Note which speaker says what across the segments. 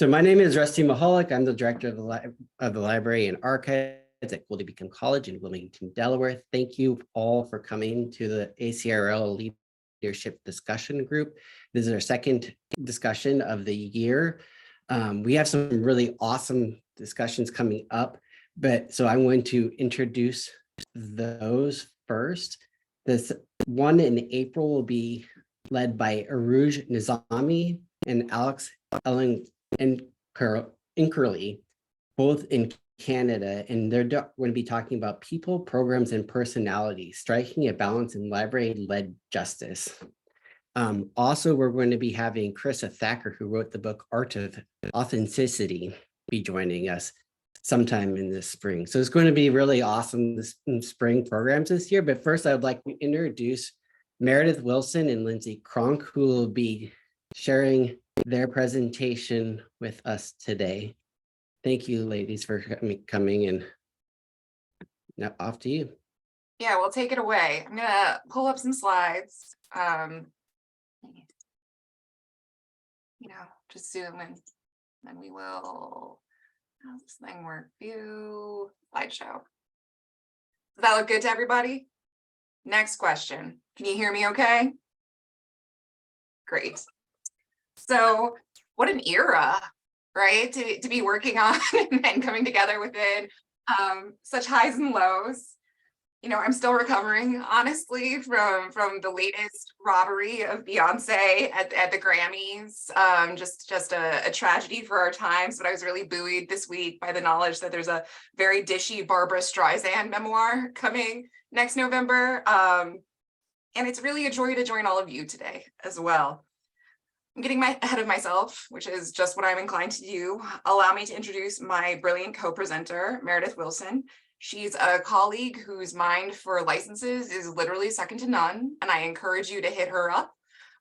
Speaker 1: So my name is Rusty Mahalik. I'm the director of the Library and Archives at Goldie Beacon College in Wilmington, Delaware. Thank you all for coming to the ACRL Leadership Discussion Group. This is our second discussion of the year. We have some really awesome discussions coming up, so I'm going to introduce those first. This one in April will be led by Aruj Nizami and Alex Ellen and Inkerly, both in Canada, and they're going to be talking about people, programs, and personality, striking a balance in library-led justice. Also, we're going to be having Carissa Thacker, who wrote the book Art of Authenticity, be joining us sometime in this spring. So it's going to be really awesome this spring programs this year. But first, I would like to introduce Maridath Wilson and Lindsay Cronk, who will be sharing their presentation with us today. Thank you, ladies, for coming, and now off to you.
Speaker 2: Yeah, we'll take it away. I'm gonna pull up some slides. Just zoom in, and we will. How's this thing work? View slideshow. Does that look good to everybody? Next question. Can you hear me okay? Great. So what an era, right? To be working on and coming together within such highs and lows. You know, I'm still recovering, honestly, from the latest robbery of Beyonce at the Grammys. Just a tragedy for our times, but I was really buoyed this week by the knowledge that there's a very dishy Barbara Streisand memoir coming next November. And it's really a joy to join all of you today as well. I'm getting ahead of myself, which is just what I'm inclined to do. Allow me to introduce my brilliant co-presenter, Maridath Wilson. She's a colleague whose mind for licenses is literally second to none, and I encourage you to hit her up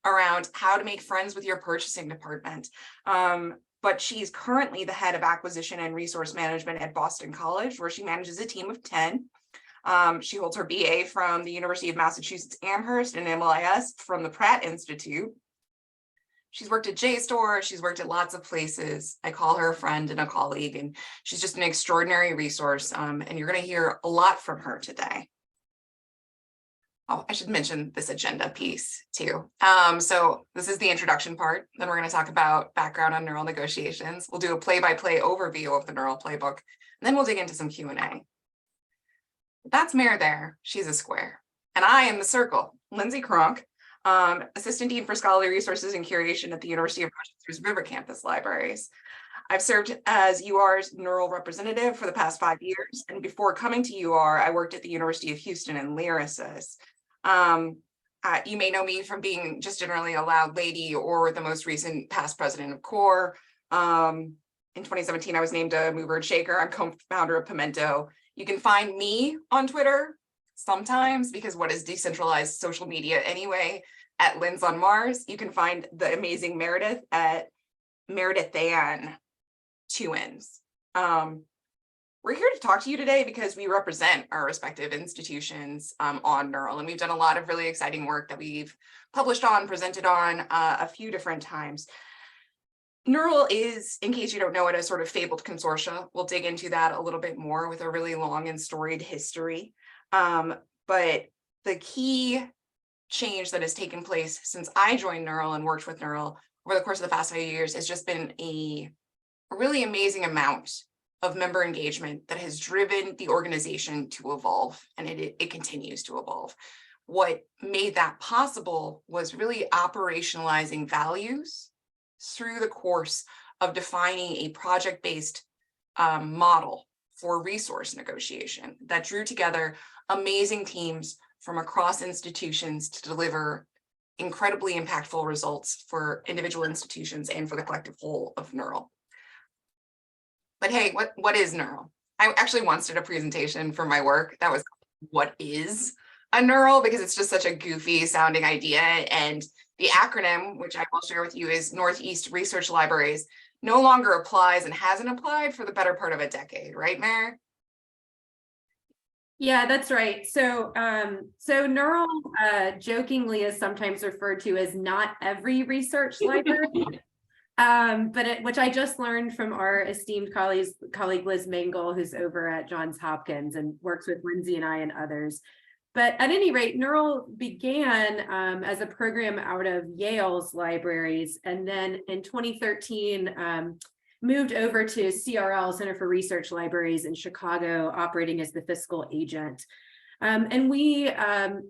Speaker 2: around how to make friends with your purchasing department. But she's currently the head of acquisition and resource management at Boston College, where she manages a team of 10. She holds her BA from the University of Massachusetts Amherst and MLIS from the Pratt Institute. She's worked at JSTOR, she's worked at lots of places. I call her a friend and a colleague, and she's just an extraordinary resource. And you're going to hear a lot from her today. Oh, I should mention this agenda piece too. So this is the introduction part. Then we're going to talk about background on neural negotiations. We'll do a play-by-play overview of the Neural Playbook, and then we'll dig into some Q&A. That's Mare there. She's a square. And I am the circle, Lindsay Cronk. Assistant Dean for Scholarly Resources and Curation at the University of Rochester's River Campus Libraries. I've served as UR's neural representative for the past 5 years, and before coming to UR, I worked at the University of Houston in Lyrasis. You may know me from being just generally a loud lady or the most recent past president of CORE. In 2017, I was named a mover and shaker. I'm co-founder of Pimento. You can find me on Twitter sometimes, because what is decentralized social media anyway, at Linz on Mars. You can find the amazing Maridath at Maridathan, 2 N's. We're here to talk to you today because we represent our respective institutions on NERL, and we've done a lot of really exciting work that we've published on, presented on a few different times. NERL is, in case you don't know it, a sort of fabled consortia. We'll dig into that a little bit more with a really long and storied history. But the key change that has taken place since I joined NERL and worked with NERL over the course of the past 5 years has just been a really amazing amount of member engagement that has driven the organization to evolve, and it continues to evolve. What made that possible was really operationalizing values through the course of defining a project-based model for resource negotiation that drew together amazing teams from across institutions to deliver incredibly impactful results for individual institutions and for the collective whole of NERL. But hey, what is NERL? I actually once did a presentation for my work that was, what is a NERL? Because it's just such a goofy sounding idea. And the acronym, which I will share with you, is Northeast Research Libraries, no longer applies and hasn't applied for the better part of a decade, right, Mare?
Speaker 3: Yeah, that's right. So NERL jokingly is sometimes referred to as not every research library. which I just learned from our esteemed colleague Liz Mangle, who's over at Johns Hopkins and works with Lindsay and I and others. But at any rate, NERL began as a program out of Yale's libraries, and then in 2013 moved over to CRL, Center for Research Libraries in Chicago, operating as the fiscal agent. And we,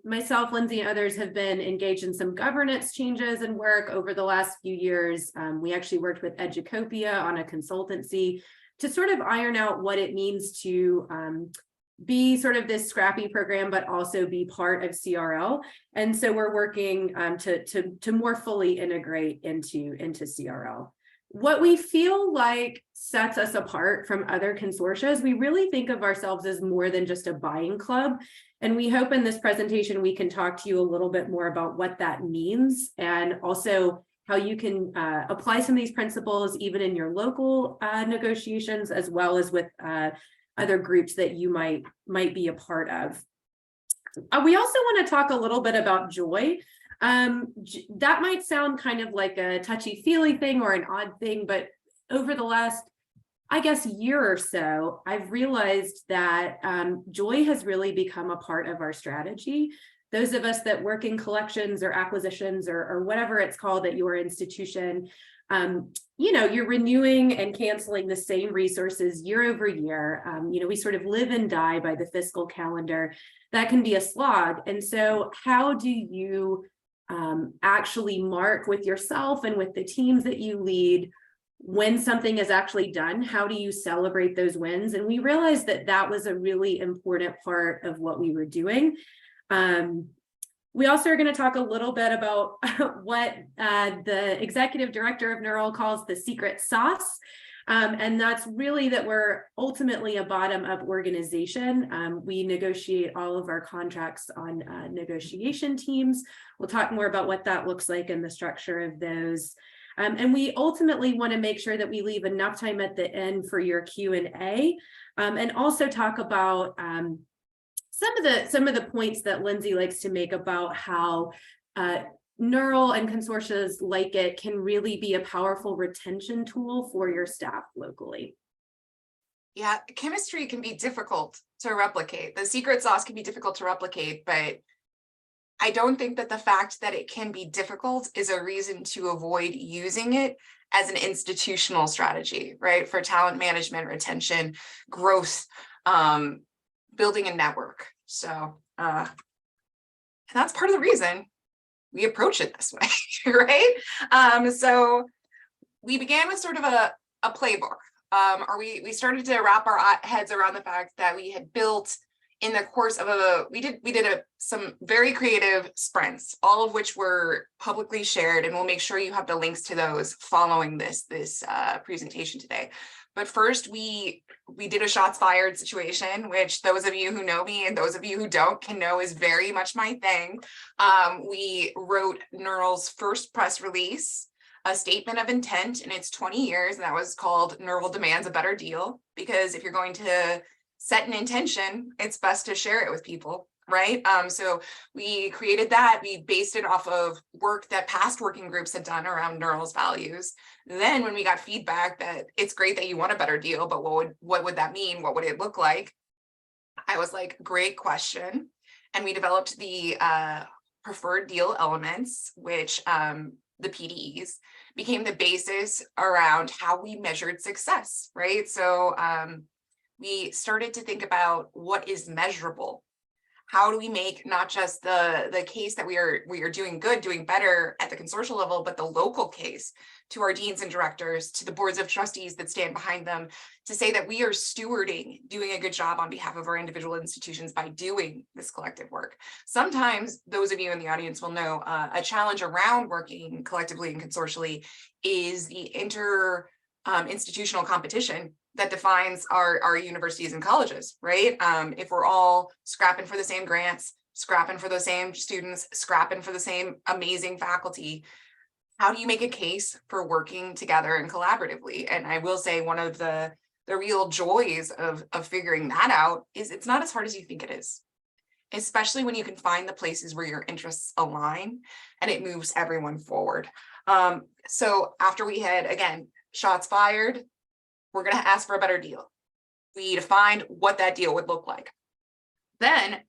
Speaker 3: myself, Lindsay, and others have been engaged in some governance changes and work over the last few years. We actually worked with Educopia on a consultancy to sort of iron out what it means to be sort of this scrappy program, but also be part of CRL. And so we're working to more fully integrate into CRL. What we feel like sets us apart from other consortia is we really think of ourselves as more than just a buying club. And we hope in this presentation, we can talk to you a little bit more about what that means, and also how you can apply some of these principles even in your local negotiations, as well as with other groups that you might be a part of. We also want to talk a little bit about joy. That might sound kind of like a touchy-feely thing or an odd thing, but over the last, I guess, year or so, I've realized that joy has really become a part of our strategy. Those of us that work in collections or acquisitions or whatever it's called at your institution, you know, you're renewing and canceling the same resources year over year. You know, we sort of live and die by the fiscal calendar. That can be a slog. And so how do you actually mark with yourself and with the teams that you lead when something is actually done? How do you celebrate those wins? And we realized that that was a really important part of what we were doing. We also are going to talk a little bit about what the executive director of NERL calls the secret sauce. And that's really that we're ultimately a bottom-up organization. We negotiate all of our contracts on negotiation teams. We'll talk more about what that looks like and the structure of those. And we ultimately want to make sure that we leave enough time at the end for your Q&A, and also talk about some of the points that Lindsay likes to make about how NERL and consortia like it can really be a powerful retention tool for your staff locally.
Speaker 2: Yeah, chemistry can be difficult to replicate. The secret sauce can be difficult to replicate, but I don't think that the fact that it can be difficult is a reason to avoid using it as an institutional strategy, right? For talent management, retention, growth, building a network. So and that's part of the reason we approach it this way, right? So we began with sort of a playbook, or we started to wrap our heads around the fact that we had built in the course of some very creative sprints, all of which were publicly shared, and we'll make sure you have the links to those following this presentation today. But first, we did a shots fired situation, which those of you who know me and those of you who don't can know is very much my thing. We wrote NERL's first press release, a statement of intent, and it's 20 years, and that was called NERL Demands a Better Deal, because if you're going to set an intention, it's best to share it with people, right? So we created that. We based it off of work that past working groups had done around NERL's values. Then when we got feedback that it's great that you want a better deal, but what would that mean? What would it look like? I was like, great question. And we developed the preferred deal elements, which the PDEs became the basis around how we measured success, right? So we started to think about what is measurable. How do we make not just the case that we are doing good, doing better at the consortial level, but the local case to our deans and directors, to the boards of trustees that stand behind them, to say that we are stewarding, doing a good job on behalf of our individual institutions by doing this collective work. Sometimes those of you in the audience will know a challenge around working collectively and consortially is the institutional competition that defines our universities and colleges, right? If we're all scrapping for the same grants, scrapping for the same students, scrapping for the same amazing faculty, how do you make a case for working together and collaboratively? And I will say one of the real joys of figuring that out is it's not as hard as you think it is, especially when you can find the places where your interests align and it moves everyone forward. So after we had, again, shots fired, we're going to ask for a better deal. We defined what that deal would look like. Then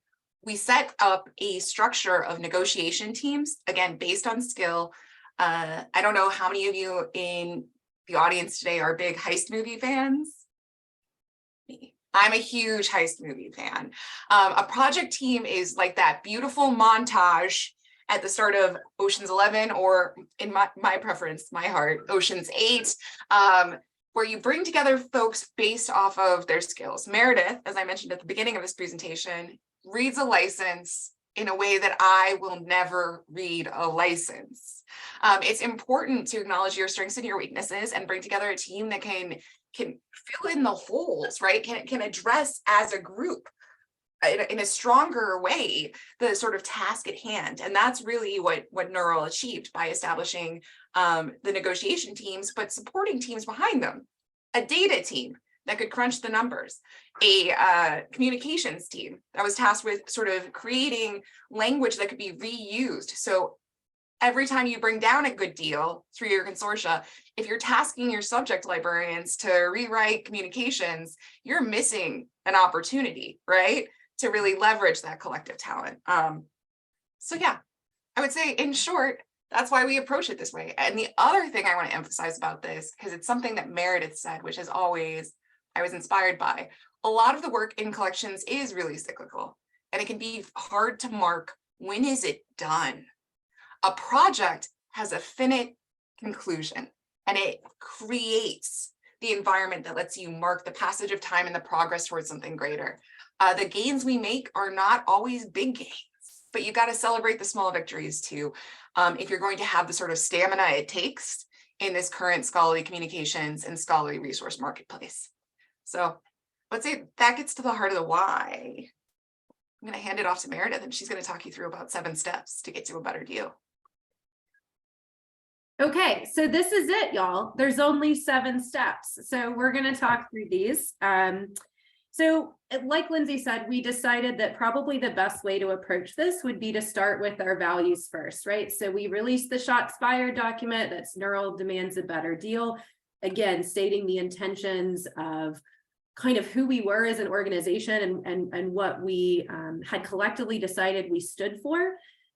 Speaker 2: we set up a structure of negotiation teams, again, based on skill. I don't know how many of you in the audience today are big heist movie fans. I'm a huge heist movie fan. A project team is like that beautiful montage at the start of Ocean's 11, or in my preference, my heart, Ocean's 8, where you bring together folks based off of their skills. Maridath, as I mentioned at the beginning of this presentation, reads a license in a way that I will never read a license. It's important to acknowledge your strengths and your weaknesses and bring together a team that can fill in the holes, right? Can address as a group in a stronger way the sort of task at hand. And that's really what NERL achieved by establishing the negotiation teams, but supporting teams behind them. A data team that could crunch the numbers, a communications team that was tasked with sort of creating language that could be reused. So every time you bring down a good deal through your consortia, if you're tasking your subject librarians to rewrite communications, you're missing an opportunity, right? To really leverage that collective talent. So yeah, I would say in short, that's why we approach it this way. And the other thing I want to emphasize about this, because it's something that Maridath said, which is always, I was inspired by, a lot of the work in collections is really cyclical, and it can be hard to mark when is it done. A project has a finite conclusion, and it creates the environment that lets you mark the passage of time and the progress towards something greater. The gains we make are not always big gains, but you got to celebrate the small victories too, if you're going to have the sort of stamina it takes in this current scholarly communications and scholarly resource marketplace. So let's say that gets to the heart of the why. I'm going to hand it off to Maridath, and she's going to talk you through about 7 steps to get to a better deal.
Speaker 3: Okay, so this is it, y'all. There's only 7 steps. So we're going to talk through these. So like Lindsay said, we decided that probably the best way to approach this would be to start with our values first, right? So we released the shots fired document. That's NERL demands a better deal. Again, stating the intentions of kind of who we were as an organization and what we had collectively decided we stood for.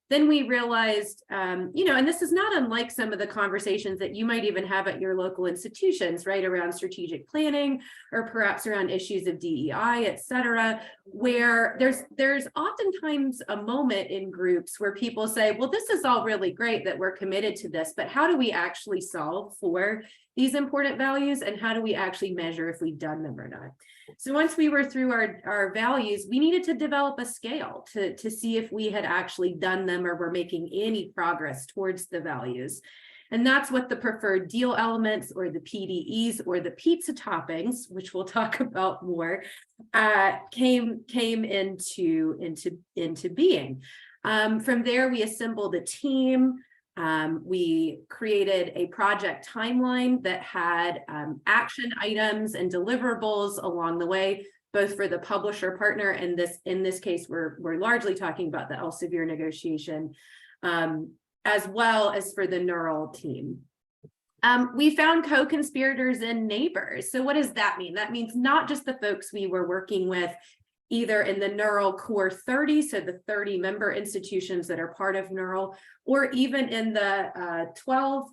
Speaker 3: Then we realized, and this is not unlike some of the conversations that you might even have at your local institutions, right, around strategic planning or perhaps around issues of DEI, et cetera, where there's oftentimes a moment in groups where people say, well, this is all really great that we're committed to this, but how do we actually solve for these important values, and how do we actually measure if we've done them or not? So once we were through our values, we needed to develop a scale to see if we had actually done them or were making any progress towards the values. And that's what the preferred deal elements, or the PDEs, or the pizza toppings, which we'll talk about more, came into being. From there, we assembled a team. We created a project timeline that had action items and deliverables along the way, both for the publisher partner, and in this case, we're largely talking about the Elsevier negotiation, as well as for the NERL team. We found co-conspirators and neighbors. So what does that mean? That means not just the folks we were working with either in the NERL core 30, so the 30 member institutions that are part of NERL, or even in the 12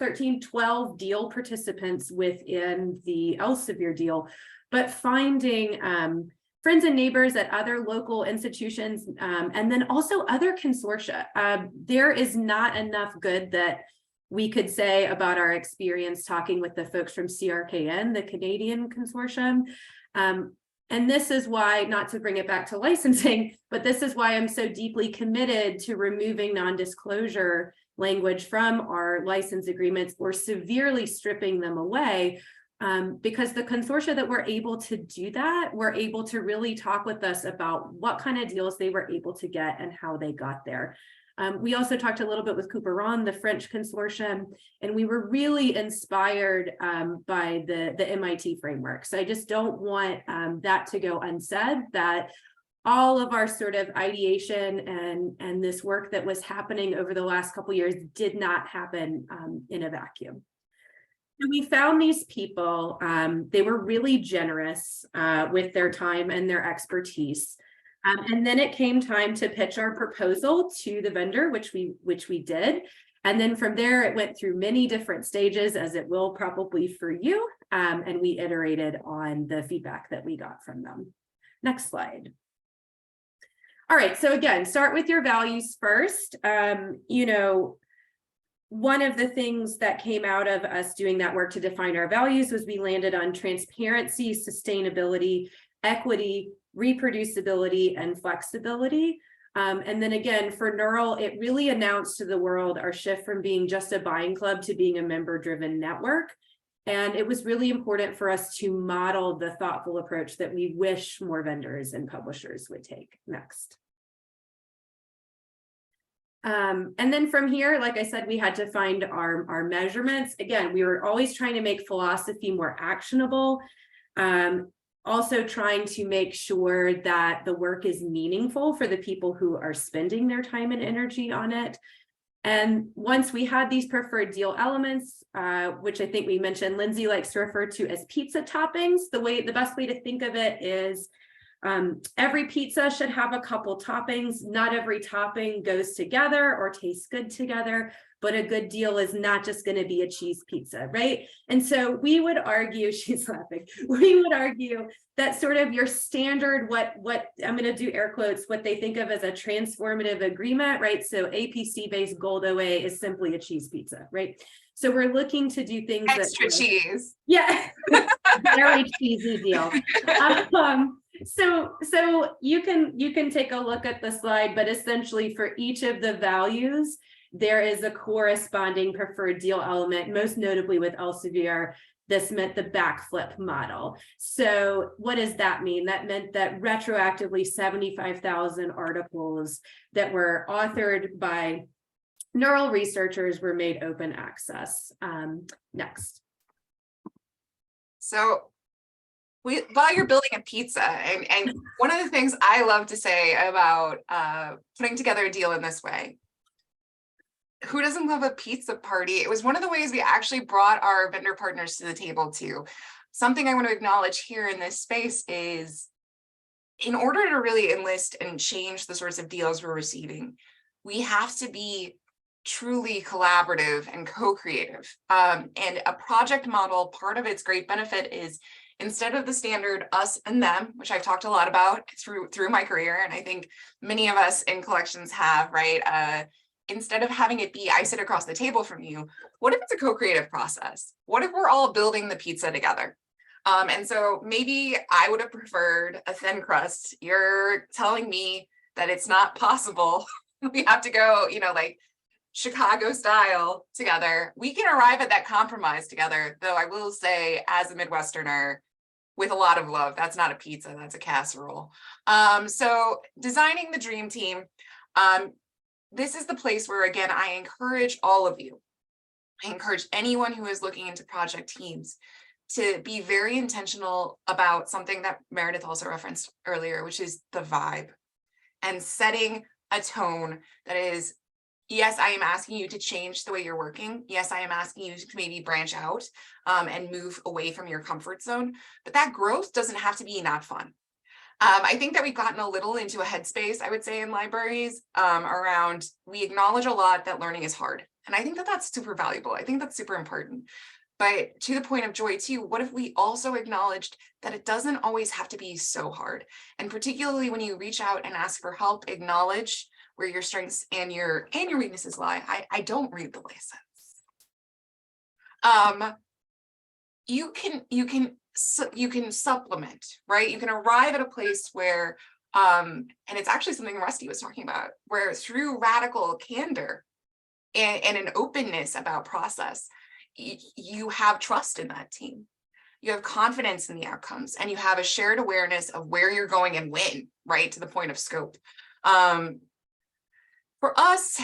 Speaker 3: deal participants within the Elsevier deal, but finding friends and neighbors at other local institutions, and then also other consortia. There is not enough good that we could say about our experience talking with the folks from CRKN, the Canadian consortium. And this is why, not to bring it back to licensing, but this is why I'm so deeply committed to removing non-disclosure language from our license agreements, or severely stripping them away, because the consortia that were able to do that were able to really talk with us about what kind of deals they were able to get and how they got there. We also talked a little bit with Couperin, the French consortium, and we were really inspired by the MIT framework. So I just don't want that to go unsaid, that all of our sort of ideation and this work that was happening over the last couple of years did not happen in a vacuum. So we found these people, they were really generous with their time and their expertise. And then it came time to pitch our proposal to the vendor, which we did. And then from there, it went through many different stages, as it will probably for you. And we iterated on the feedback that we got from them. Next slide. All right, so again, start with your values first. You know, one of the things that came out of us doing that work to define our values was we landed on transparency, sustainability, equity, reproducibility, and flexibility. And then again, for NERL, it really announced to the world our shift from being just a buying club to being a member-driven network. And it was really important for us to model the thoughtful approach that we wish more vendors and publishers would take. Next. And then from here, like I said, we had to find our measurements. Again, we were always trying to make philosophy more actionable. Also trying to make sure that the work is meaningful for the people who are spending their time and energy on it. And once we had these preferred deal elements, which I think we mentioned, Lindsay likes to refer to as pizza toppings. The best way to think of it is every pizza should have a couple toppings. Not every topping goes together or tastes good together, but a good deal is not just going to be a cheese pizza, right? And so we would argue, she's laughing, we would argue that sort of your standard, what I'm going to do air quotes, what they think of as a transformative agreement, right? So APC-based Gold OA is simply a cheese pizza, right? So we're looking to do things
Speaker 2: Extra cheese.
Speaker 3: Yeah, very cheesy deal. So you can take a look at the slide, but essentially for each of the values, there is a corresponding preferred deal element, most notably with Elsevier. This meant the backflip model. So what does that mean? That meant that retroactively 75,000 articles that were authored by NERL researchers were made open access. Next.
Speaker 2: So while you're building a pizza, and one of the things I love to say about putting together a deal in this way, who doesn't love a pizza party? It was one of the ways we actually brought our vendor partners to the table too. Something I want to acknowledge here in this space is, in order to really enlist and change the sorts of deals we're receiving, we have to be truly collaborative and co-creative. And a project model, part of its great benefit is, instead of the standard us and them, which I've talked a lot about through my career, and I think many of us in collections have, right? Instead of having it be, I sit across the table from you, what if it's a co-creative process? What if we're all building the pizza together? And so maybe I would have preferred a thin crust. You're telling me that it's not possible. We have to go, like Chicago style together. We can arrive at that compromise together, though I will say, as a Midwesterner, with a lot of love, that's not a pizza, that's a casserole. So designing the dream team, this is the place where, again, I encourage all of you. I encourage anyone who is looking into project teams to be very intentional about something that Maridath also referenced earlier, which is the vibe, and setting a tone that is, yes, I am asking you to change the way you're working. Yes, I am asking you to maybe branch out and move away from your comfort zone. But that growth doesn't have to be not fun. I think that we've gotten a little into a headspace, I would say, in libraries around, we acknowledge a lot that learning is hard. And I think that that's super valuable. I think that's super important. But to the point of Joy too, what if we also acknowledged that it doesn't always have to be so hard? And particularly when you reach out and ask for help, acknowledge where your strengths and your weaknesses lie. I don't read the license. You can supplement, right? You can arrive at a place where, and it's actually something Rusty was talking about, where through radical candor and an openness about process, you have trust in that team. You have confidence in the outcomes, and you have a shared awareness of where you're going and when, right? To the point of scope. For us,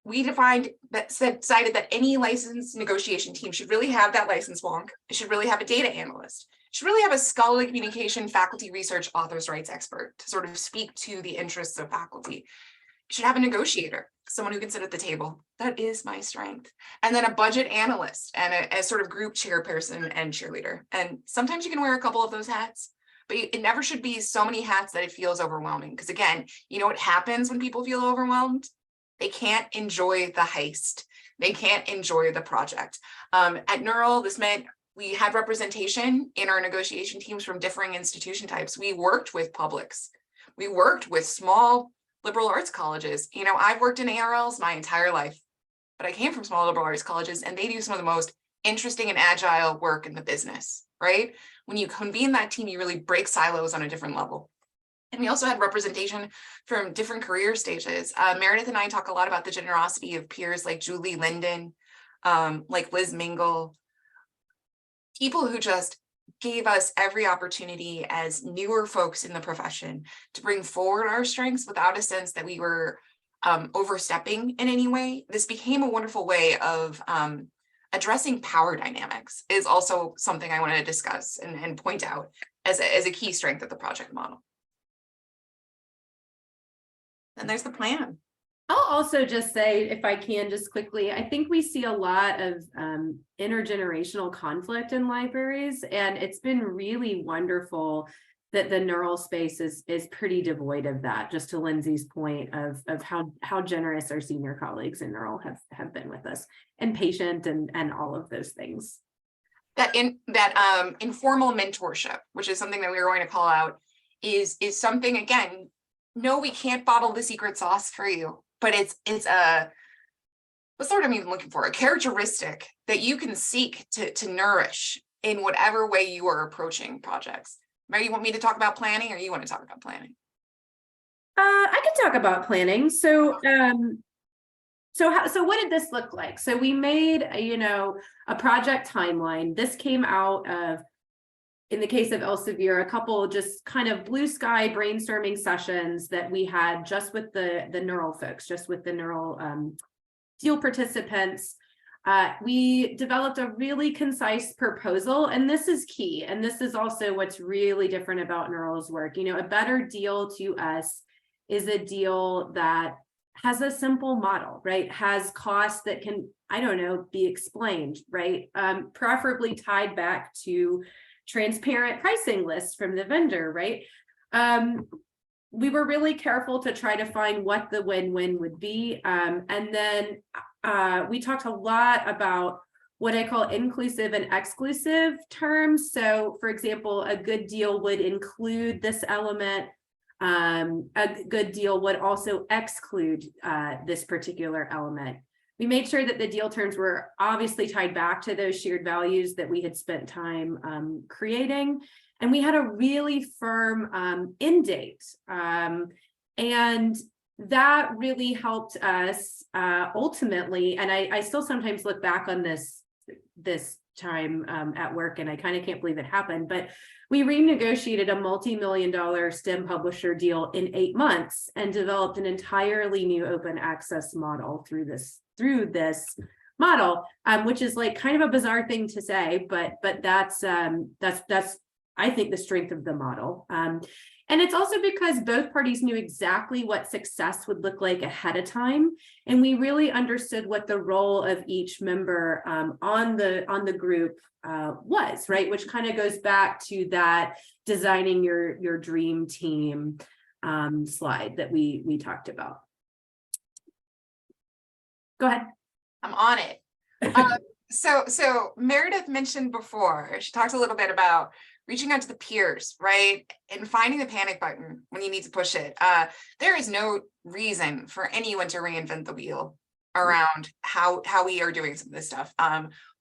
Speaker 2: we decided that any license negotiation team should really have that license wonk. It should really have a data analyst. should really have a scholarly communication, faculty research, authors' rights expert to sort of speak to the interests of faculty. You should have a negotiator, someone who can sit at the table. That is my strength. And then a budget analyst and a sort of group chairperson and cheerleader. And sometimes you can wear a couple of those hats, but it never should be so many hats that it feels overwhelming. Because again, you know what happens when people feel overwhelmed? They can't enjoy the heist. They can't enjoy the project. At NERL, this meant we had representation in our negotiation teams from differing institution types. We worked with publics. We worked with small liberal arts colleges. You know, I've worked in ARLs my entire life, but I came from small liberal arts colleges, and they do some of the most interesting and agile work in the business, right? When you convene that team, you really break silos on a different level. And we also had representation from different career stages. Maridath and I talk a lot about the generosity of peers like Julie Linden, like Liz Mingle, people who just gave us every opportunity as newer folks in the profession to bring forward our strengths without a sense that we were overstepping in any way. This became a wonderful way of addressing power dynamics, is also something I want to discuss and point out as a key strength of the project model. And there's the plan.
Speaker 3: I'll also just say, if I can just quickly, I think we see a lot of intergenerational conflict in libraries, and it's been really wonderful that the NERL space is pretty devoid of that, just to Lindsay's point of how generous our senior colleagues in NERL have been with us, and patient and all of those things.
Speaker 2: That informal mentorship, which is something that we were going to call out, is something, again, no, we can't bottle the secret sauce for you, but it's a, what's the word I'm even looking for? A characteristic that you can seek to nourish in whatever way you are approaching projects. Mary, you want me to talk about planning, or you want to talk about planning?
Speaker 3: I can talk about planning. So what did this look like? So we made a project timeline. This came out of, in the case of Elsevier, a couple just kind of blue sky brainstorming sessions that we had just with the NERL folks, just with the NERL deal participants. We developed a really concise proposal, and this is key. And this is also what's really different about NERL's work. You know, a better deal to us is a deal that has a simple model, right? Has costs that can, be explained, right? Preferably tied back to transparent pricing lists from the vendor, right? We were really careful to try to find what the win-win would be. And then we talked a lot about what I call inclusive and exclusive terms. So for example, a good deal would include this element. A good deal would also exclude this particular element. We made sure that the deal terms were obviously tied back to those shared values that we had spent time creating. And we had a really firm end date. And that really helped us ultimately, and I still sometimes look back on this time at work, and I kind of can't believe it happened, but we renegotiated a multi-million-dollar STEM publisher deal in 8 months and developed an entirely new open access model through this model, which is like kind of a bizarre thing to say, but that's I think the strength of the model. And it's also because both parties knew exactly what success would look like ahead of time, and we really understood what the role of each member on the group was, right? Which kind of goes back to that designing your dream team slide that we talked about. Go ahead.
Speaker 2: I'm on it. So Maridath mentioned before, she talked a little bit about reaching out to the peers, right? And finding the panic button when you need to push it. There is no reason for anyone to reinvent the wheel around how we are doing some of this stuff.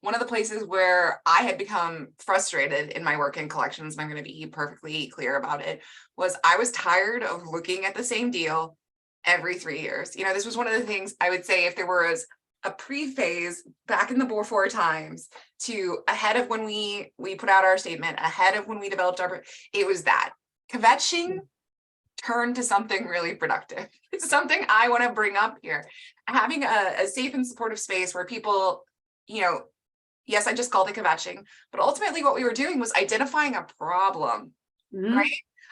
Speaker 2: One of the places where I had become frustrated in my work in collections, and I'm going to be perfectly clear about it, was I was tired of looking at the same deal every 3 years. You know, this was one of the things I would say, if there was a pre-phase back in the before times to ahead of when we put out our statement, ahead of when we developed it was that kvetching turned to something really productive. It's something I want to bring up here. Having a safe and supportive space where people, Yes, I just called it kvetching, but ultimately what we were doing was identifying a problem,
Speaker 3: Mhm.
Speaker 2: right?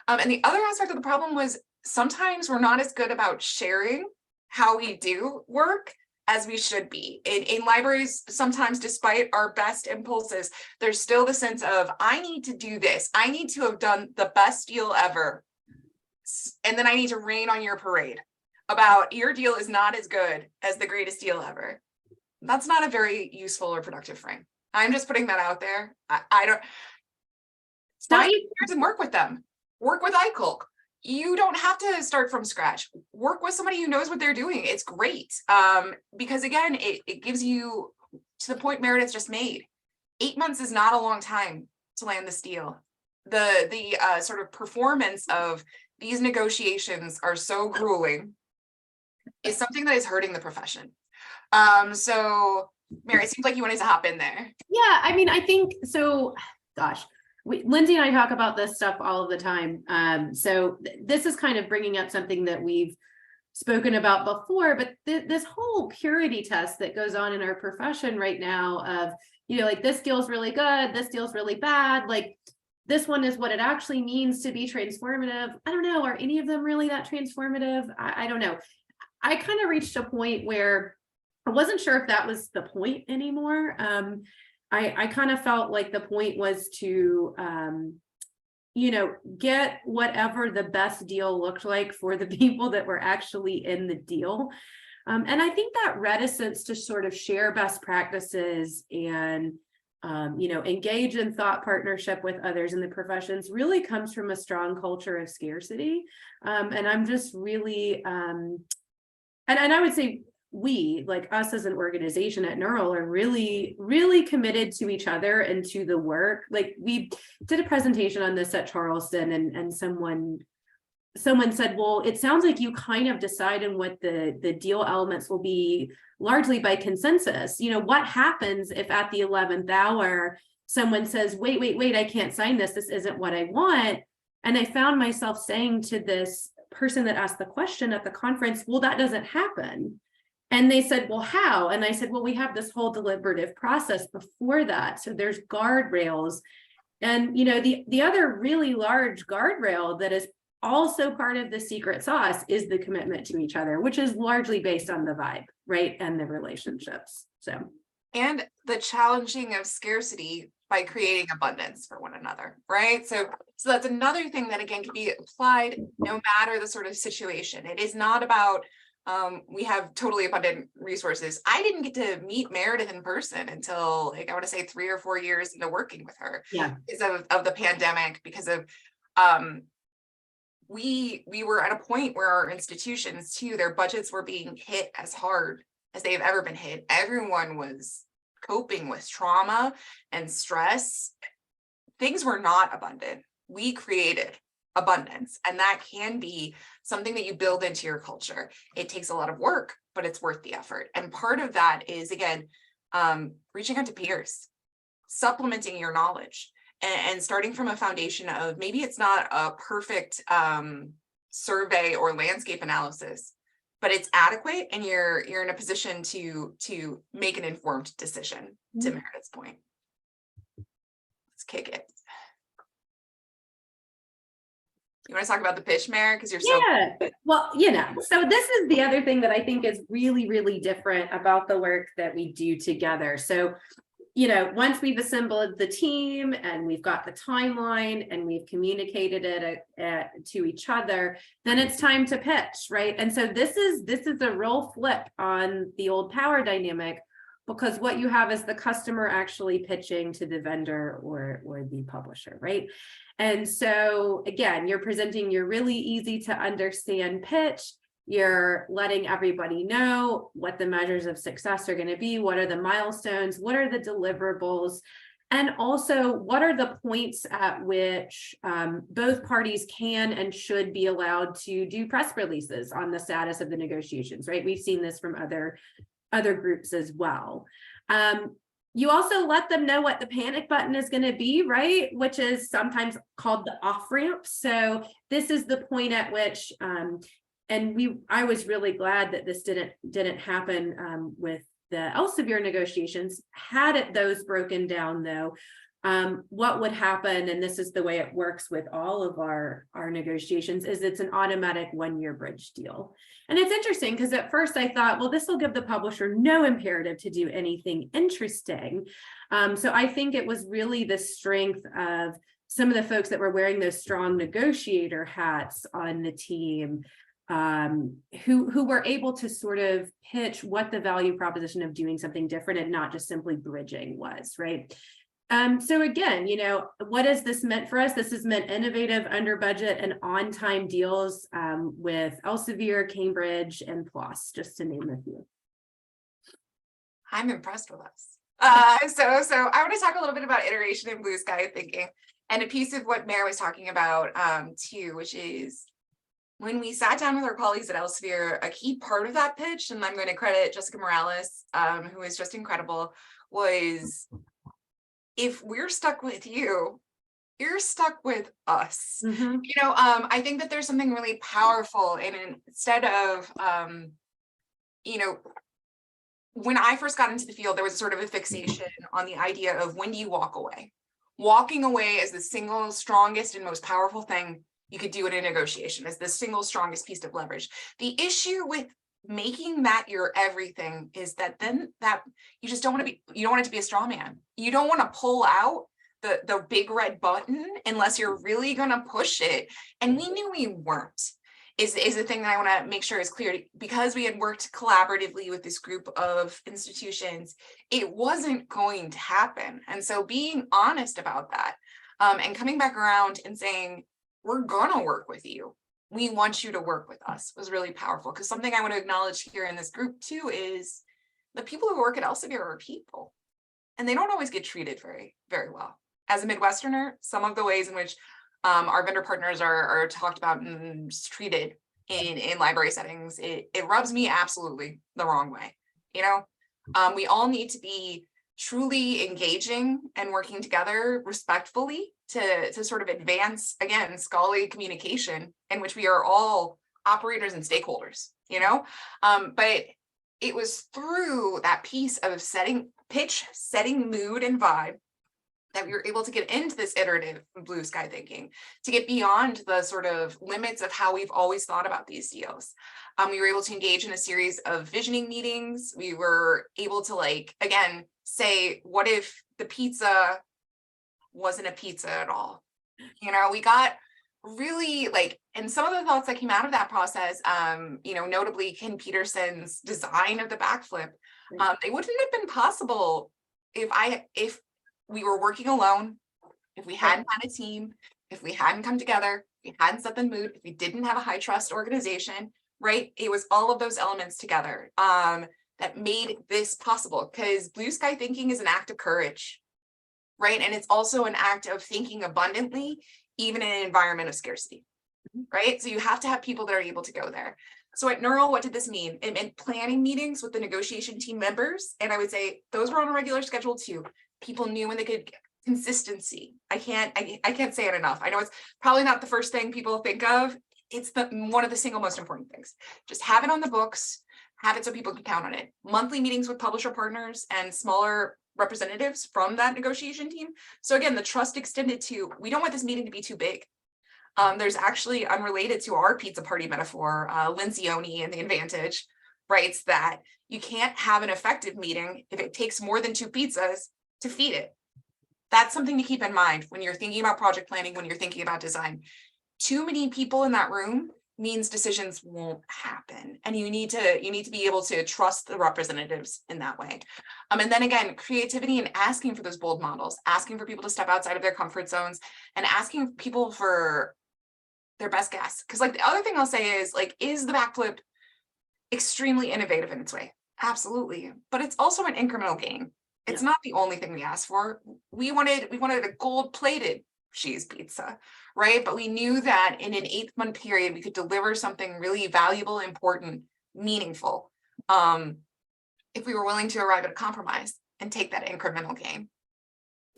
Speaker 2: And the other aspect of the problem was sometimes we're not as good about sharing how we do work as we should be. In libraries, sometimes despite our best impulses, there's still the sense of, I need to do this. I need to have done the best deal ever. And then I need to rain on your parade about your deal is not as good as the greatest deal ever. That's not a very useful or productive frame. I'm just putting that out there. I don't find peers and work with them. Work with iCulk. You don't have to start from scratch. Work with somebody who knows what they're doing. It's great. Because again, it gives you, to the point Maridath just made, 8 months is not a long time to land this deal. The sort of performance of these negotiations are so grueling is something that is hurting the profession. So Mary, it seems like you wanted to hop in there.
Speaker 3: Yeah, I mean, I think so. Gosh, Lindsay and I talk about this stuff all of the time. So this is kind of bringing up something that we've spoken about before, but this whole purity test that goes on in our profession right now of, like this deal's really good, this deal's really bad, like this one is what it actually means to be transformative. I don't know, are any of them really that transformative? I don't know. I kind of reached a point where I wasn't sure if that was the point anymore. I kind of felt like the point was to, get whatever the best deal looked like for the people that were actually in the deal. And I think that reticence to sort of share best practices and, engage in thought partnership with others in the professions really comes from a strong culture of scarcity. And I'm just really, and I would say, we, like us as an organization at NERL, are really, really committed to each other and to the work. Like we did a presentation on this at Charleston, and someone said, well, it sounds like you kind of decide on what the deal elements will be largely by consensus. What happens if at the 11th hour someone says, wait, I can't sign this. This isn't what I want. And I found myself saying to this person that asked the question at the conference, well, that doesn't happen. And they said, well, how? And I said, well, we have this whole deliberative process before that. So there's guardrails. And, the other really large guardrail that is also part of the secret sauce is the commitment to each other, which is largely based on the vibe, right? And the relationships.
Speaker 2: And the challenging of scarcity by creating abundance for one another, right? So that's another thing that, again, can be applied no matter the sort of situation. It is not about, we have totally abundant resources. I didn't get to meet Maridath in person until, I want to say 3 or 4 years into working with her.
Speaker 3: Yeah.
Speaker 2: Because of the pandemic, because of, we were at a point where our institutions too, their budgets were being hit as hard as they've ever been hit. Everyone was coping with trauma and stress. Things were not abundant. We created abundance, and that can be something that you build into your culture. It takes a lot of work, but it's worth the effort. And part of that is, again, reaching out to peers, supplementing your knowledge, and starting from a foundation of, maybe it's not a perfect survey or landscape analysis, but it's adequate, and you're in a position to make an informed decision. To Maridath's point, let's kick it. You want to talk about the pitch, Mary? Because you're so
Speaker 3: well, so this is the other thing that I think is really, really different about the work that we do together. So, once we've assembled the team and we've got the timeline and we've communicated it to each other, then it's time to pitch, right? And so this is a real flip on the old power dynamic, because what you have is the customer actually pitching to the vendor or the publisher, right? And so again, you're presenting your really easy to understand pitch. You're letting everybody know what the measures of success are going to be, what are the milestones, what are the deliverables, and also what are the points at which both parties can and should be allowed to do press releases on the status of the negotiations, right? We've seen this from other groups as well. You also let them know what the panic button is going to be, right? Which is sometimes called the off ramp. So this is the point at which, I was really glad that this didn't happen with Elsevier negotiations, had those broken down though, what would happen, and this is the way it works with all of our negotiations, is it's an automatic 1-year bridge deal. And it's interesting because at first I thought, well, this will give the publisher no imperative to do anything interesting. So I think it was really the strength of some of the folks that were wearing those strong negotiator hats on the team, who were able to sort of pitch what the value proposition of doing something different and not just simply bridging was, right? So again, what has this meant for us? This has meant innovative, under budget, and on-time deals with Elsevier, Cambridge, and PLOS, just to name a few.
Speaker 2: I'm impressed with us. So I want to talk a little bit about iteration and blue sky thinking, and a piece of what Mary was talking about too, which is when we sat down with our colleagues at Elsevier, a key part of that pitch, and I'm going to credit Jessica Morales, who is just incredible, was if we're stuck with you, you're stuck with us.
Speaker 3: Mm-hmm.
Speaker 2: I think that there's something really powerful in, instead of, when I first got into the field, there was sort of a fixation on the idea of when do you walk away? Walking away is the single strongest and most powerful thing you could do in a negotiation, is the single strongest piece of leverage. The issue with making that your everything is that then that you just don't want to be, you don't want it to be a straw man. You don't want to pull out the big red button unless you're really going to push it. And we knew we weren't, is the thing that I want to make sure is clear, because we had worked collaboratively with this group of institutions, it wasn't going to happen. And so being honest about that, and coming back around and saying, we're going to work with you. We want you to work with us, was really powerful. Because something I want to acknowledge here in this group too is the people who work at Elsevier are people, and they don't always get treated very, very well. As a Midwesterner, some of the ways in which our vendor partners are talked about and treated in library settings, it rubs me absolutely the wrong way. We all need to be truly engaging and working together respectfully to sort of advance, again, scholarly communication in which we are all operators and stakeholders, but it was through that piece of setting mood and vibe that we were able to get into this iterative blue sky thinking, to get beyond the sort of limits of how we've always thought about these deals. We were able to engage in a series of visioning meetings. We were able to, again, say, what if the pizza wasn't a pizza at all? We got really and some of the thoughts that came out of that process, notably Ken Peterson's design of the backflip, they wouldn't have been possible if we were working alone, if we hadn't had a team, if we hadn't come together, if we hadn't set the mood, if we didn't have a high trust organization, right? It was all of those elements together that made this possible, because blue sky thinking is an act of courage, right? And it's also an act of thinking abundantly, even in an environment of scarcity, right? So you have to have people that are able to go there. So at NERL, what did this mean? It meant planning meetings with the negotiation team members. And I would say those were on a regular schedule too. People knew when they could get consistency. I can't say it enough. I know it's probably not the first thing people think of. It's one of the single most important things. Just have it on the books, have it so people can count on it. Monthly meetings with publisher partners and smaller representatives from that negotiation team. So again, the trust extended to, we don't want this meeting to be too big. There's actually, unrelated to our pizza party metaphor, Lindsay and the Advantage writes that you can't have an effective meeting if it takes more than 2 pizzas to feed it. That's something to keep in mind when you're thinking about project planning, when you're thinking about design. Too many people in that room means decisions won't happen, and you need to be able to trust the representatives in that way. And then again, creativity and asking for those bold models, asking for people to step outside of their comfort zones, and asking people for their best guess. Because the other thing I'll say is the backflip extremely innovative in its way? Absolutely, but it's also an incremental gain. It's not the only thing we asked for. We wanted a gold-plated cheese pizza, right? But we knew that in an 8-month period, we could deliver something really valuable, important, meaningful, if we were willing to arrive at a compromise and take that incremental gain.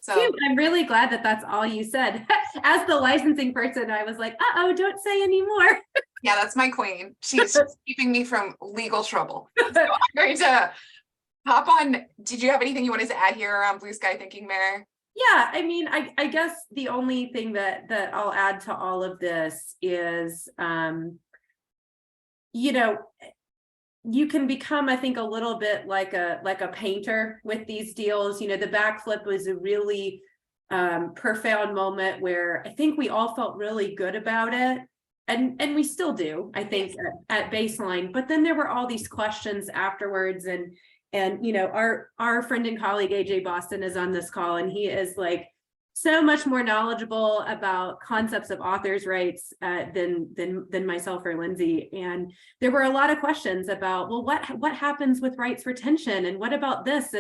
Speaker 2: So
Speaker 3: I'm really glad that that's all you said. As the licensing person, I was like, uh-oh, don't say anymore.
Speaker 2: Yeah, that's my queen. She's keeping me from legal trouble. So I'm going to hop on. Did you have anything you wanted to add here around blue sky thinking, Mary?
Speaker 3: Yeah, I mean, I guess the only thing that I'll add to all of this is, you know, you can become, I think, a little bit like a painter with these deals. You know, the backflip was a really profound moment where I think we all felt really good about it. And we still do, I think, at baseline. But then there were all these questions afterwards, and you know, our friend and colleague AJ Boston is on this call, and he is like so much more knowledgeable about concepts of authors' rights than myself or Lindsay. And there were a lot of questions about, well, what happens with rights retention, and what about this?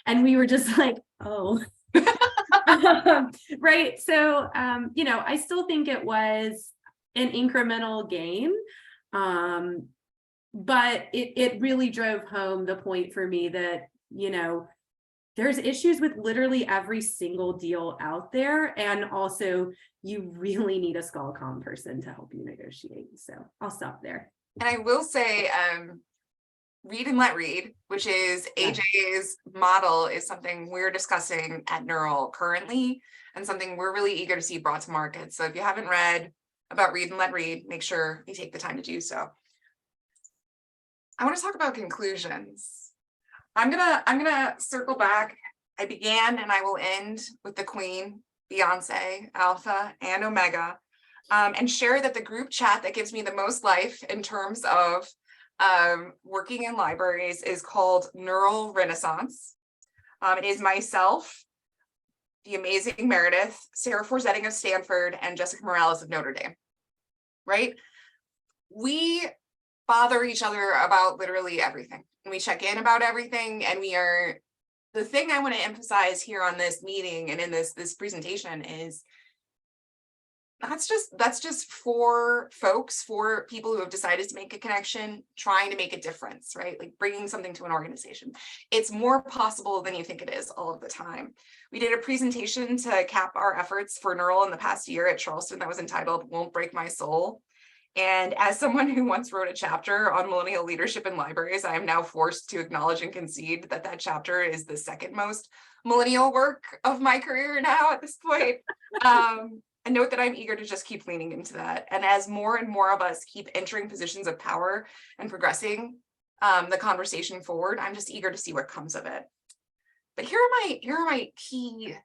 Speaker 3: And we were just like, oh. Right. So you know, I still think it was an incremental gain. But it really drove home the point for me that, you know, there's issues with literally every single deal out there. And also you really need a Skullcom person to help you negotiate. So I'll stop there.
Speaker 2: And I will say, read and let read, which is AJ's model, is something we're discussing at NERL currently, and something we're really eager to see brought to market. So if you haven't read about read and let read, make sure you take the time to do so. I want to talk about conclusions. I'm gonna circle back. I began and I will end with the Queen, Beyonce, Alpha and Omega, and share that the group chat that gives me the most life in terms of working in libraries is called Neural Renaissance. It is myself, the amazing Maridath, Sarah Forzetting of Stanford, and Jessica Morales of Notre Dame, right? We bother each other about literally everything. And we check in about everything. And we are, the thing I want to emphasize here on this meeting and in this presentation is that's just for folks, for people who have decided to make a connection, trying to make a difference, right? Like bringing something to an organization. It's more possible than you think it is all of the time. We did a presentation to cap our efforts for NERL in the past year at Charleston that was entitled "Won't Break My Soul." And as someone who once wrote a chapter on millennial leadership in libraries, I am now forced to acknowledge and concede that that chapter is the second most millennial work of my career now at this point. And note that I'm eager to just keep leaning into that. And as more and more of us keep entering positions of power and progressing the conversation forward, I'm just eager to see what comes of it. But here are my key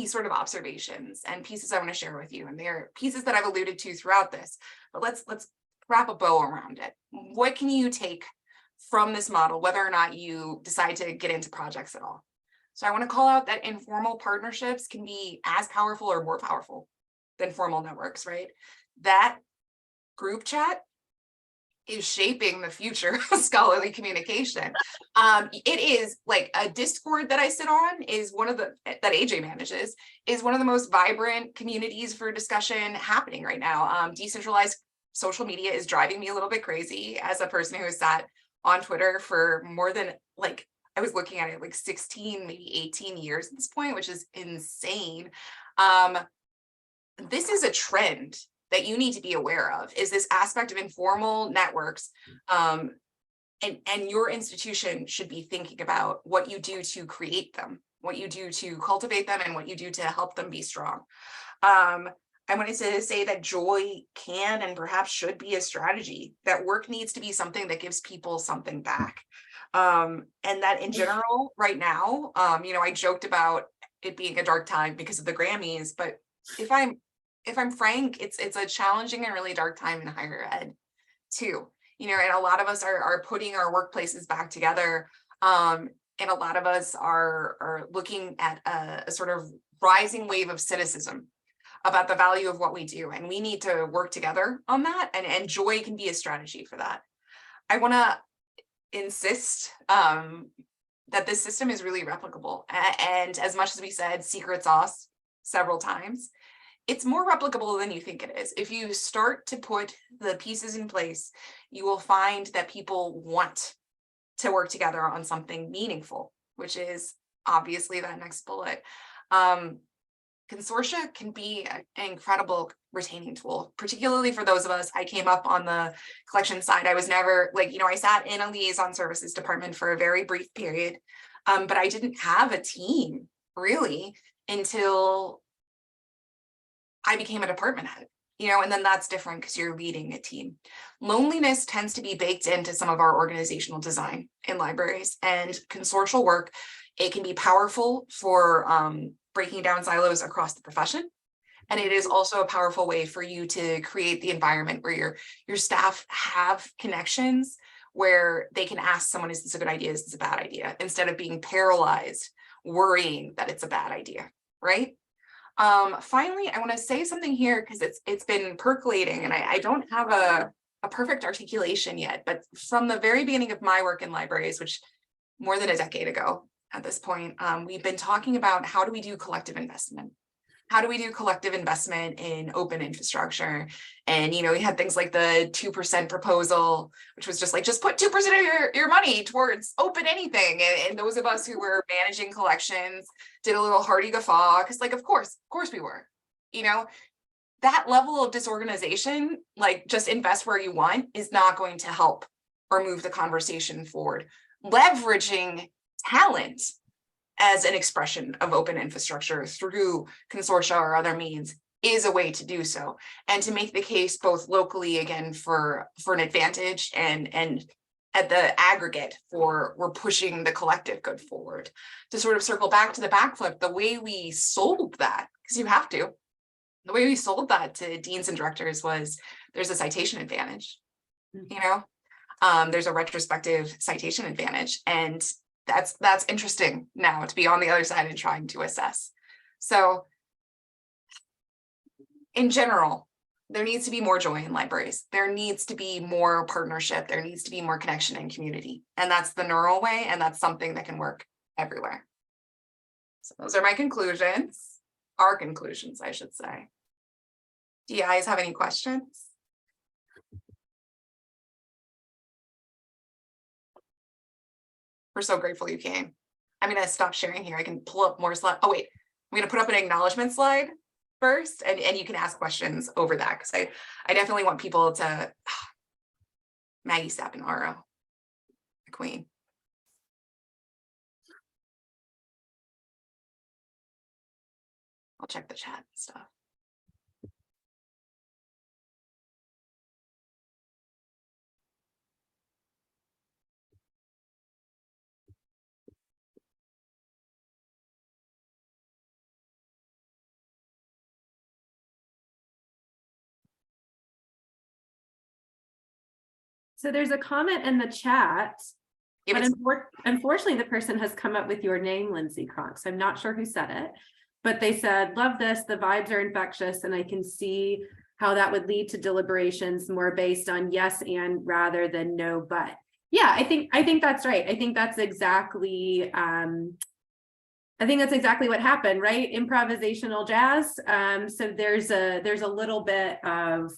Speaker 2: sort of observations and pieces I want to share with you. And they're pieces that I've alluded to throughout this, but let's wrap a bow around it. What can you take from this model, whether or not you decide to get into projects at all? So I want to call out that informal partnerships can be as powerful or more powerful than formal networks, right? That group chat is shaping the future of scholarly communication. It is like a Discord that I sit on is one of the, that AJ manages, is one of the most vibrant communities for discussion happening right now. Decentralized social media is driving me a little bit crazy as a person who has sat on Twitter for more than, like, I was looking at it like 16, maybe 18 years at this point, which is insane. This is a trend that you need to be aware of, is this aspect of informal networks. And your institution should be thinking about what you do to create them, what you do to cultivate them, and what you do to help them be strong. I wanted to say that joy can and perhaps should be a strategy, that work needs to be something that gives people something back. And that in general, right now, you know, I joked about it being a dark time because of the Grammys, but if I'm frank, it's a challenging and really dark time in higher ed too. You know, and a lot of us are putting our workplaces back together. And a lot of us are looking at a sort of rising wave of cynicism about the value of what we do. And we need to work together on that. And joy can be a strategy for that. I want to insist that this system is really replicable. And as much as we said secret sauce several times, it's more replicable than you think it is. If you start to put the pieces in place, you will find that people want to work together on something meaningful, which is obviously that next bullet. consortia can be an incredible retaining tool, particularly for those of us. I came up on the collection side. I was never like, I sat in a liaison services department for a very brief period, but I didn't have a team really until I became a department head, and then that's different because you're leading a team. Loneliness tends to be baked into some of our organizational design in libraries, and consortial work, it can be powerful for breaking down silos across the profession. And it is also a powerful way for you to create the environment where your staff have connections where they can ask someone, is this a good idea? Is this a bad idea? Instead of being paralyzed, worrying that it's a bad idea, right? Finally, I want to say something here because it's been percolating and I don't have a perfect articulation yet, but from the very beginning of my work in libraries, which more than a decade ago at this point, we've been talking about how do we do collective investment? How do we do collective investment in open infrastructure? And, we had things like the 2% proposal, which was just like, just put 2% of your money towards open anything. And those of us who were managing collections did a little hearty guffaw because like, of course we were, that level of disorganization, like just invest where you want, is not going to help or move the conversation forward. Leveraging talent as an expression of open infrastructure through consortia or other means is a way to do so, and to make the case both locally again for an advantage and at the aggregate for we're pushing the collective good forward. To sort of circle back to the backflip, the way we sold that, because you have to, the way we sold that to deans and directors was there's a citation advantage, there's a retrospective citation advantage, and that's interesting now to be on the other side and trying to assess. So in general, there needs to be more joy in libraries. There needs to be more partnership. There needs to be more connection and community. And that's the NERL way. And that's something that can work everywhere. So those are my conclusions, our conclusions, I should say. Do you guys have any questions? We're so grateful you came. I'm going to stop sharing here. I can pull up more slides. Oh, wait, I'm going to put up an acknowledgement slide first, and you can ask questions over that because I definitely want people to, Maggie Sapinaro, the queen. I'll check the chat and stuff.
Speaker 3: So there's a comment in the chat,
Speaker 2: Yeah,
Speaker 3: but unfortunately the person has come up with your name, Lindsay Cronk. So I'm not sure who said it, but they said, love this, the vibes are infectious, and I can see how that would lead to deliberations more based on yes and rather than no but. Yeah, I think that's right. I think that's exactly what happened, right? Improvisational jazz. So there's a little bit of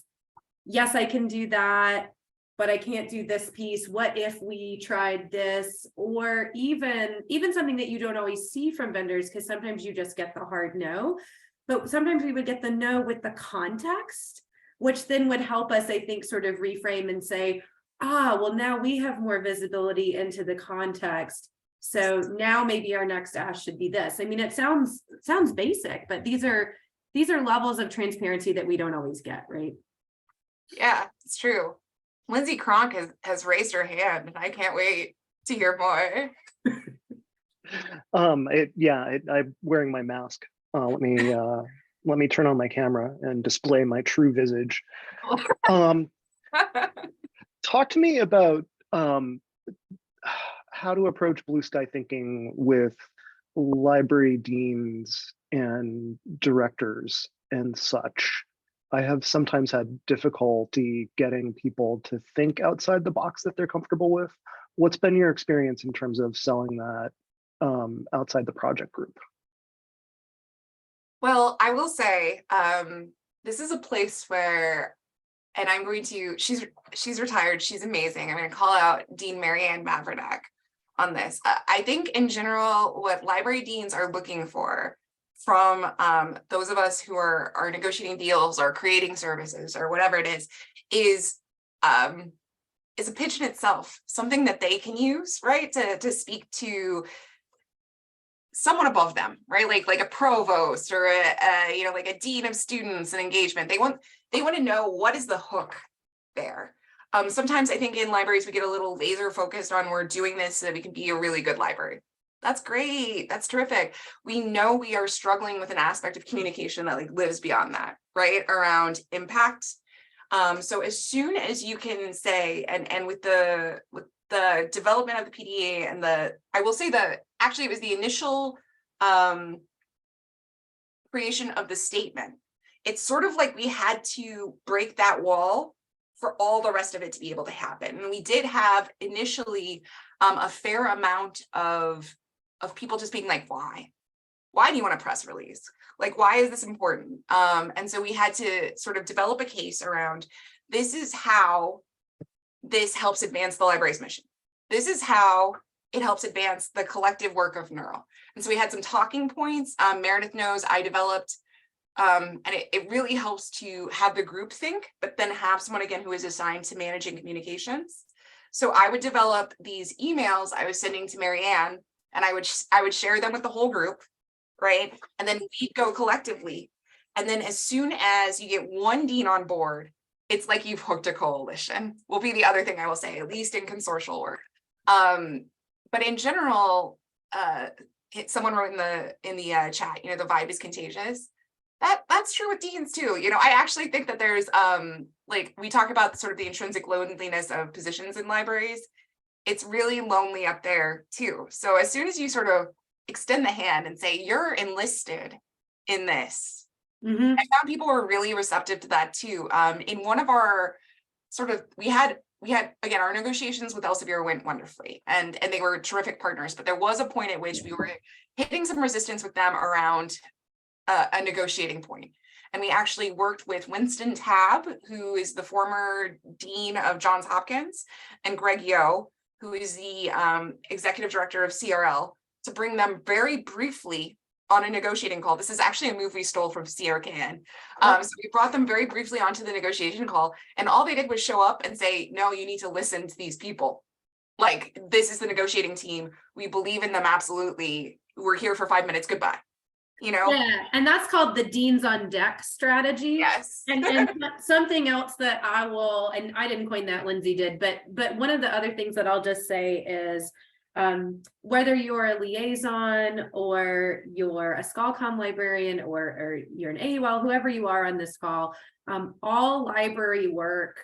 Speaker 3: yes, I can do that, but I can't do this piece. What if we tried this? Or even something that you don't always see from vendors, because sometimes you just get the hard no, but sometimes we would get the no with the context, which then would help us, I think, sort of reframe and say, well, now we have more visibility into the context. So now maybe our next ask should be this. I mean, it sounds basic, but these are levels of transparency that we don't always get, right?
Speaker 2: Yeah, it's true. Lindsay Cronk has raised her hand, and I can't wait to hear more.
Speaker 4: I'm wearing my mask. Let me turn on my camera and display my true visage. Talk to me about how to approach blue sky thinking with library deans and directors and such. I have sometimes had difficulty getting people to think outside the box that they're comfortable with. What's been your experience in terms of selling that outside the project group?
Speaker 2: Well, I will say, this is a place where, and I'm going to, she's retired, she's amazing. I'm going to call out Dean Marianne Maridath on this. I think in general, what library deans are looking for from those of us who are negotiating deals or creating services or whatever it is a pitch in itself, something that they can use, right, to speak to someone above them, right, like a provost or a you know, like a dean of students and engagement. They want to know what is the hook there. Sometimes I think in libraries we get a little laser focused on we're doing this so that we can be a really good library. That's great. That's terrific. We know we are struggling with an aspect of communication that like lives beyond that, right? Around impact. So as soon as you can say, and with the development of the PDA and I will say that actually it was the initial creation of the statement. It's sort of like we had to break that wall for all the rest of it to be able to happen. And we did have initially a fair amount of people just being like, why do you want a press release? Like, why is this important? And so we had to sort of develop a case around, this is how this helps advance the library's mission. This is how it helps advance the collective work of NERL. And so we had some talking points. Maridath knows I developed, and it really helps to have the group think, but then have someone again who is assigned to managing communications. So I would develop these emails I was sending to Marianne, and I would share them with the whole group, right? And then we'd go collectively. And then as soon as you get one dean on board, it's like you've hooked a coalition, will be the other thing I will say, at least in consortial work. But in general, someone wrote in the chat, you know, the vibe is contagious. That's true with deans too. You know, I actually think that there's like we talk about sort of the intrinsic loneliness of positions in libraries. It's really lonely up there too. So as soon as you sort of extend the hand and say, you're enlisted in this, I found people were really receptive to that too. In one of our sort of, we had again, our negotiations with Elsevier went wonderfully and they were terrific partners, but there was a point at which we were hitting some resistance with them around a negotiating point. And we actually worked with Winston Tabb, who is the former dean of Johns Hopkins, and Greg Yo, who is the executive director of ACRL, to bring them very briefly on a negotiating call. This is actually a move we stole from CRKN. So we brought them very briefly onto the negotiation call, and all they did was show up and say, no, you need to listen to these people. Like, this is the negotiating team. We believe in them, absolutely. We're here for 5 minutes, goodbye. You know?
Speaker 3: Yeah, and that's called the Deans on Deck strategy.
Speaker 2: Yes.
Speaker 3: and something else that I will, and I didn't coin that, Lindsay did, but one of the other things that I'll just say is whether you're a liaison or you're a ScholComm librarian or you're an AUL, whoever you are on this call, all library work,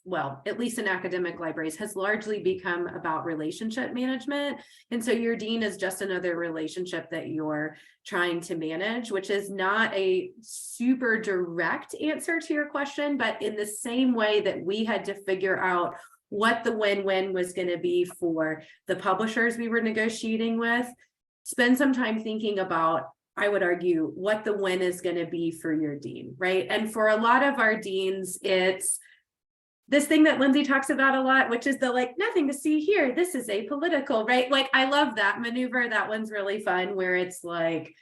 Speaker 3: well, at least in academic libraries, has largely become about relationship management. And so your dean is just another relationship that you're trying to manage, which is not a super direct answer to your question, but in the same way that we had to figure out what the win-win was going to be for the publishers we were negotiating with, spend some time thinking about, I would argue, what the win is going to be for your dean, right? And for a lot of our deans, it's this thing that Lindsay talks about a lot, which is the like, nothing to see here, this is apolitical, right? Like, I love that maneuver. That one's really fun, where it's like,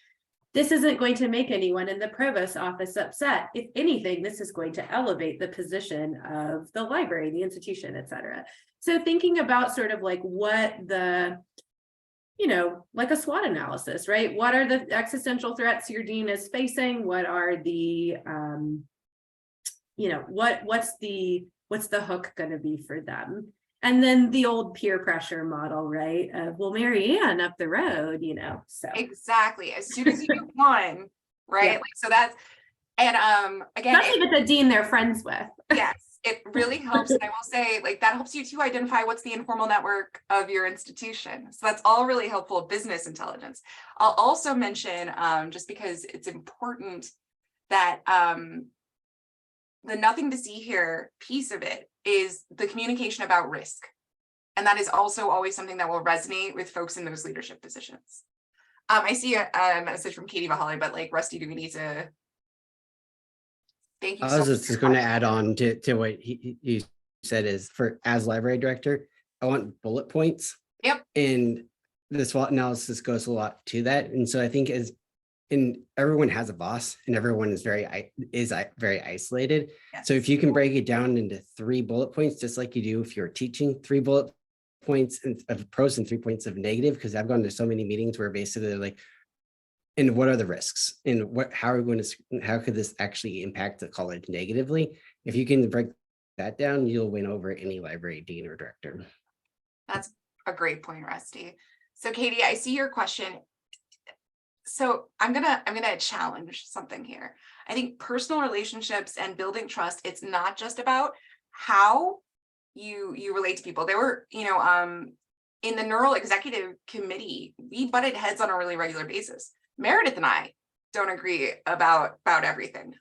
Speaker 3: this isn't going to make anyone in the provost's office upset. If anything, this is going to elevate the position of the library, the institution, et cetera. So thinking about sort of like what the, you know, like a SWOT analysis, right? What are the existential threats your dean is facing? What are the, you know, what's the hook going to be for them? And then the old peer pressure model, right? Well, Marianne up the road, you know, so.
Speaker 2: Exactly. As soon as you get one, right?
Speaker 3: Yeah.
Speaker 2: Like, so that's, and again,
Speaker 3: especially with the dean they're friends with.
Speaker 2: yes, it really helps. And I will say, like, that helps you to identify what's the informal network of your institution. So that's all really helpful business intelligence. I'll also mention, just because it's important, that the nothing to see here piece of it is the communication about risk. And that is also always something that will resonate with folks in those leadership positions. I see a message from Katie Vahali, but like, Rusty, do we need to? Thank you.
Speaker 1: I was just going to add on to what you said is, for as library director, I want bullet points.
Speaker 2: Yep.
Speaker 1: And the SWOT analysis goes a lot to that. And so I think as and everyone has a boss and everyone is very isolated.
Speaker 2: Yes.
Speaker 1: So if you can break it down into 3 bullet points, just like you do if you're teaching, 3 bullet points of pros and 3 points of negative, because I've gone to so many meetings where basically they're like, and what are the risks and how are we going to, how could this actually impact the college negatively? If you can break that down, you'll win over any library dean or director.
Speaker 2: That's a great point, Rusty. So Katie, I see your question. So I'm gonna challenge something here. I think personal relationships and building trust, it's not just about how you relate to people. There were, in the NERL executive committee, we butted heads on a really regular basis. Meredith and I don't agree about everything.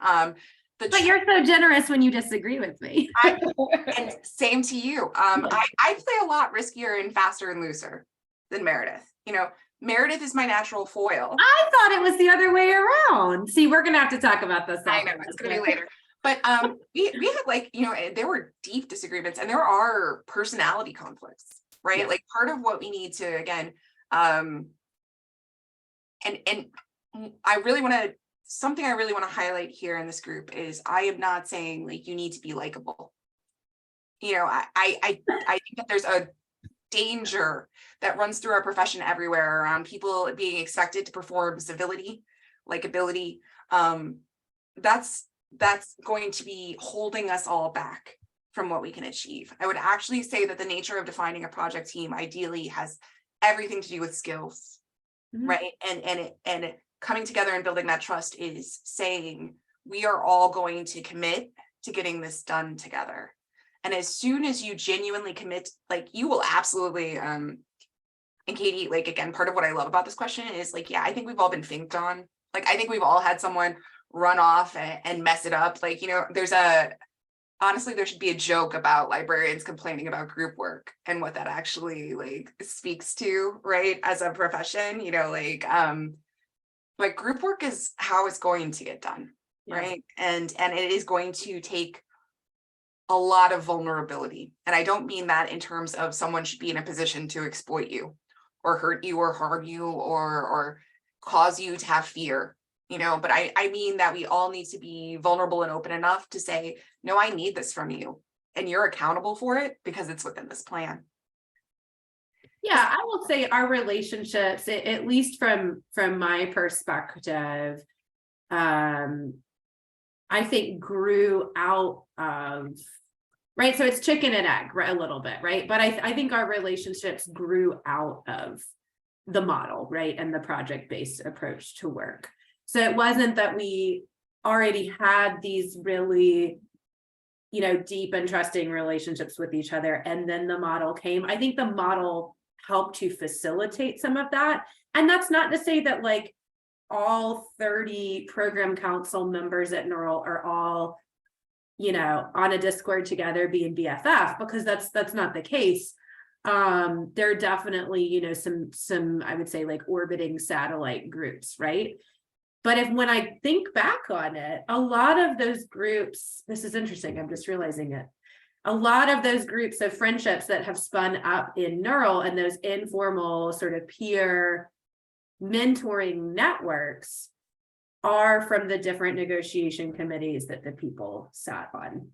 Speaker 3: But you're so generous when you disagree with me.
Speaker 2: And same to you. I play a lot riskier and faster and looser than Meredith. Meredith is my natural foil.
Speaker 3: I thought it was the other way around. See, we're gonna have to talk about this.
Speaker 2: I know it's gonna be later. But we had there were deep disagreements and there are personality conflicts, right?
Speaker 3: Yeah.
Speaker 2: Like part of what we need to, again, and I really want to, something I really want to highlight here in this group is I am not saying like you need to be likable. I think that there's a danger that runs through our profession everywhere around people being expected to perform civility, likability. That's going to be holding us all back from what we can achieve. I would actually say that the nature of defining a project team ideally has everything to do with skills, right? And coming together and building that trust is saying we are all going to commit to getting this done together. And as soon as you genuinely commit, like you will absolutely, and Katie, like, again, part of what I love about this question is like, yeah, I think we've all been finked on. Like, I think we've all had someone run off and mess it up. Like, honestly, there should be a joke about librarians complaining about group work and what that actually like speaks to, right? As a profession, like group work is how it's going to get done, right? And it is going to take a lot of vulnerability. And I don't mean that in terms of someone should be in a position to exploit you or hurt you or harm you or cause you to have fear, but I mean that we all need to be vulnerable and open enough to say, no, I need this from you and you're accountable for it because it's within this plan.
Speaker 3: Yeah, I will say our relationships, at least from my perspective, I think grew out of, right? So it's chicken and egg, right? A little bit, right? But I think our relationships grew out of the model, right? And the project-based approach to work. So it wasn't that we already had these really, deep and trusting relationships with each other. And then the model came. I think the model helped to facilitate some of that. And that's not to say that like all 30 program council members at NERL are all, on a Discord together being BFF, because that's not the case. There are definitely, some, I would say like orbiting satellite groups, right? But when I think back on it, a lot of those groups, this is interesting, I'm just realizing it. A lot of those groups of friendships that have spun up in NERL and those informal sort of peer mentoring networks are from the different negotiation committees that the people sat on.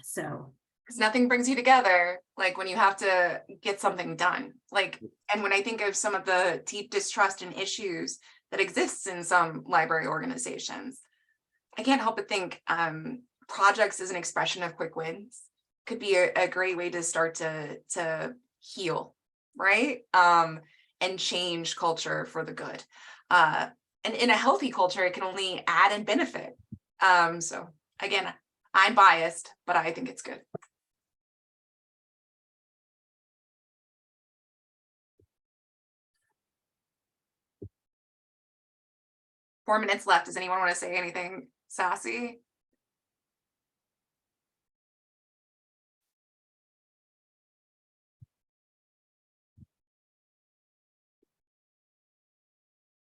Speaker 3: So,
Speaker 2: because nothing brings you together like when you have to get something done. Like, and when I think of some of the deep distrust and issues that exists in some library organizations, I can't help but think projects as an expression of quick wins could be a great way to start to heal, right? And change culture for the good. And in a healthy culture, it can only add and benefit. So again, I'm biased, but I think it's good. Four minutes left. Does anyone want to say anything sassy?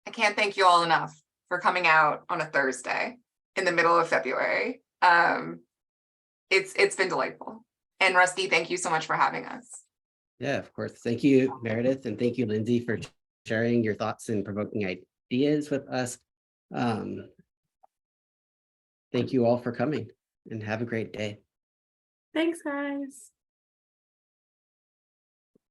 Speaker 2: I can't thank you all enough for coming out on a Thursday in the middle of February. It's been delightful. And Rusty, thank you so much for having us.
Speaker 1: Yeah, of course. Thank you, Meredith, and thank you, Lindsay, for sharing your thoughts and provoking ideas with us. Thank you all for coming and have a great day.
Speaker 3: Thanks, guys.